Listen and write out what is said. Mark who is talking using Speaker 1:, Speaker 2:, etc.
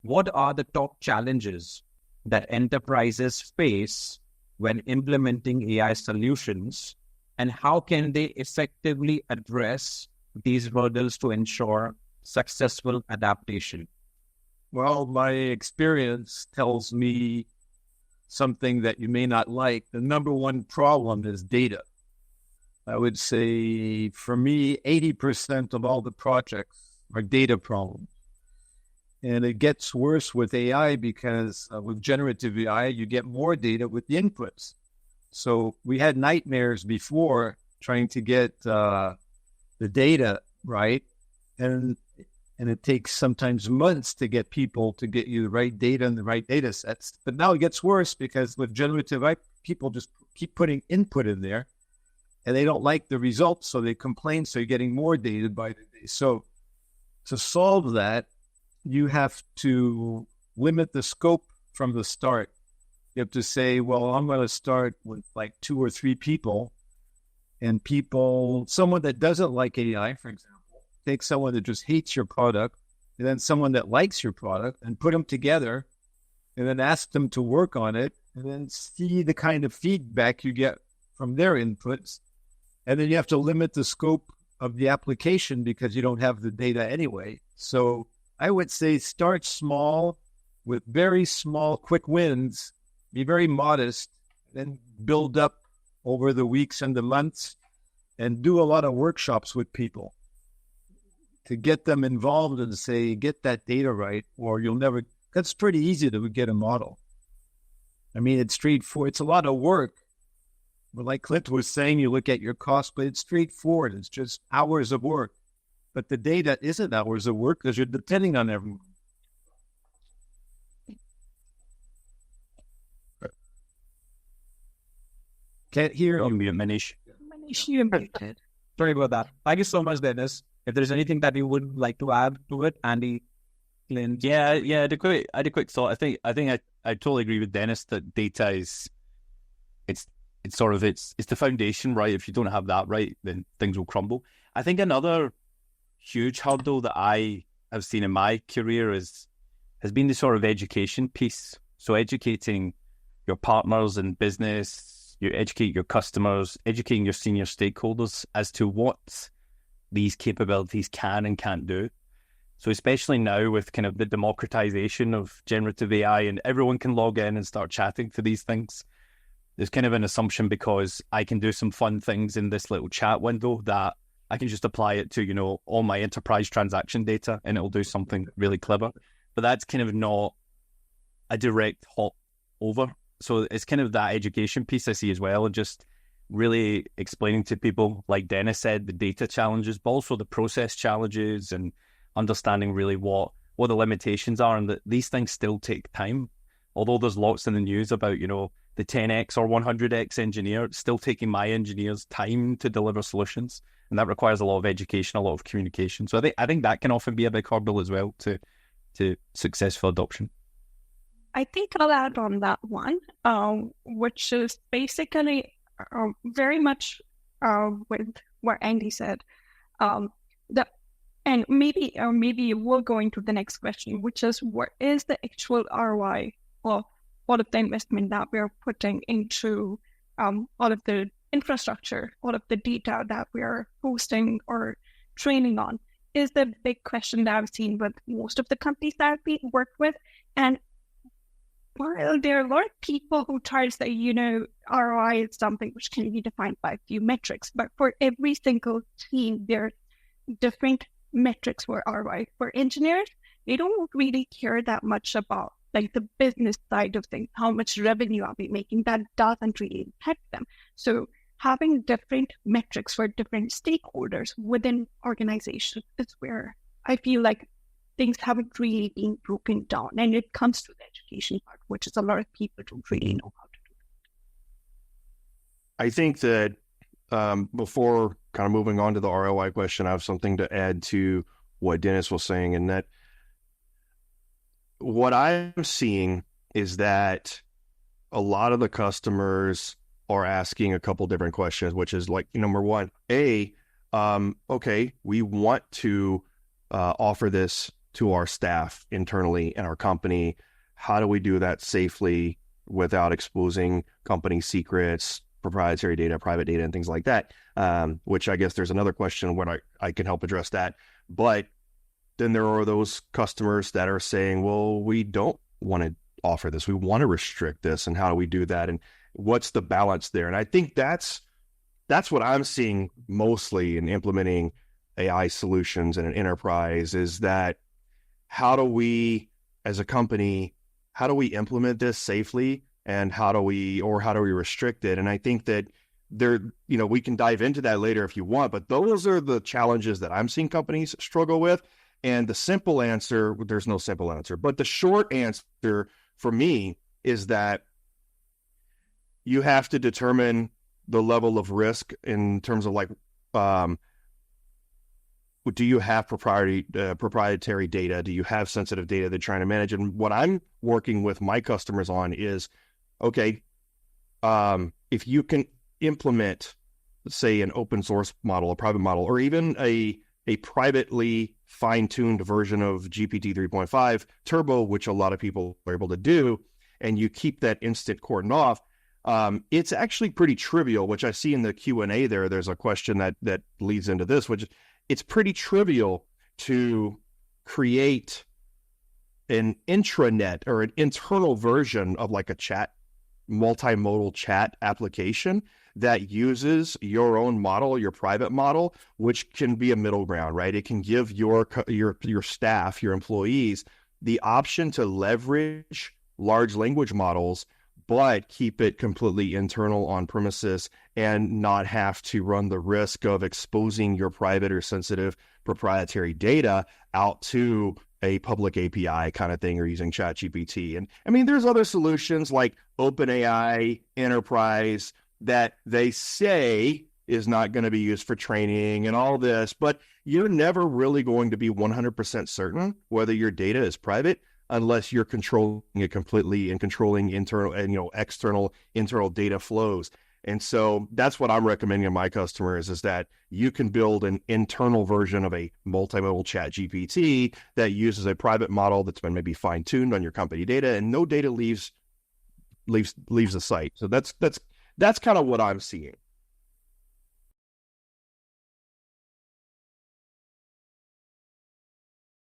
Speaker 1: what are the top challenges that enterprises face when implementing AI solutions, and how can they effectively address these hurdles to ensure successful adaptation?
Speaker 2: Well, my experience tells me something that you may not like. The number one problem is data. I would say for me, 80% of all the projects are data problems. And it gets worse with AI because with generative AI, you get more data with the inputs. So we had nightmares before trying to get the data right. And it takes sometimes months to get people to get you the right data and the right data sets. But now it gets worse because with generative AI, people just keep putting input in there and they don't like the results. So they complain. So you're getting more data by the day. So to solve that, you have to limit the scope from the start. You have to say, well, I'm going to start with like 2 or 3 people, and someone that doesn't like AI, for example, take someone that just hates your product, and then someone that likes your product, and put them together, and then ask them to work on it, and then see the kind of feedback you get from their inputs. And then you have to limit the scope of the application because you don't have the data anyway. So I would say start small with very small, quick wins, be very modest, then build up over the weeks and the months, and do a lot of workshops with people to get them involved and say, get that data right, or you'll never. That's pretty easy to get a model. I mean, it's straightforward. It's a lot of work. But like Clint was saying, you look at your cost, but it's straightforward. It's just hours of work. But the data isn't hours of work because you're depending on everyone. Can't hear you.
Speaker 1: Manish.
Speaker 3: Manish, you're muted.
Speaker 1: Sorry about that. Thank you so much, Dennis. If there's anything that you would like to add to it, Andy, Clint.
Speaker 4: Yeah. I had a quick thought. I totally agree with Dennis that data is it's the foundation, right? If you don't have that right, then things will crumble. I think another huge hurdle that I have seen in my career has been the sort of education piece. So educating your partners in business, you educate your customers, educating your senior stakeholders as to what these capabilities can and can't do. So especially now with kind of the democratization of generative AI and everyone can log in and start chatting to these things, there's kind of an assumption because I can do some fun things in this little chat window that I can just apply it to, all my enterprise transaction data and it'll do something really clever. But that's kind of not a direct hop over. So it's kind of that education piece I see as well, and just really explaining to people, like Dennis said, the data challenges, but also the process challenges and understanding really what the limitations are, and that these things still take time. Although there's lots in the news about, the 10x or 100x engineer, it's still taking my engineers time to deliver solutions. And that requires a lot of education, a lot of communication. So I think that can often be a big hurdle as well to successful adoption.
Speaker 3: I think I'll add on that one, which is basically very much with what Andy said. And maybe we'll go into the next question, which is what is the actual ROI of all of the investment that we're putting into all of the infrastructure, all of the data that we're hosting or training on, is the big question that I've seen with most of the companies that we work with. And while there are a lot of people who try to say, ROI is something which can be defined by a few metrics, but for every single team, there are different metrics for ROI. For engineers, they don't really care that much about like the business side of things, how much revenue are we making, that doesn't really impact them. So having different metrics for different stakeholders within organizations is where I feel like things haven't really been broken down. And it comes to the education part, which is a lot of people don't really know how to do.
Speaker 5: I think that before kind of moving on to the ROI question, I have something to add to what Dennis was saying, and that what I'm seeing is that a lot of the customers are asking a couple different questions, which is like, number one, okay, we want to offer this to our staff internally in our company. How do we do that safely without exposing company secrets, proprietary data, private data, and things like that? Which I guess there's another question when I can help address that. But then there are those customers that are saying, well, we don't want to offer this. We want to restrict this. And how do we do that? And what's the balance there? And I think that's what I'm seeing mostly in implementing AI solutions in an enterprise, is that how do we, as a company, how do we implement this safely, and how do we restrict it? And I think that we can dive into that later if you want, but those are the challenges that I'm seeing companies struggle with. And the simple answer, there's no simple answer, but the short answer for me is that you have to determine the level of risk in terms of do you have proprietary data? Do you have sensitive data they're trying to manage? And what I'm working with my customers on is, okay, if you can implement, let's say, an open source model, a private model, or even a privately fine-tuned version of GPT 3.5 Turbo, which a lot of people are able to do, and you keep that instant cordoned off, it's actually pretty trivial, which I see in the Q&A there. There's a question that leads into this, which it's pretty trivial to create an intranet or an internal version of like a chat, multimodal chat application that uses your own model, your private model, which can be a middle ground, right? It can give your staff, your employees, the option to leverage large language models, but keep it completely internal on premises and not have to run the risk of exposing your private or sensitive proprietary data out to a public API kind of thing, or using ChatGPT. And I mean, there's other solutions like OpenAI Enterprise that they say is not going to be used for training and all this, but you're never really going to be 100% certain whether your data is private unless you're controlling it completely and controlling internal and external internal data flows. And so that's what I'm recommending to my customers, is that you can build an internal version of a multimodal chat GPT that uses a private model that's been maybe fine-tuned on your company data, and no data leaves the site. So that's kind of what I'm seeing.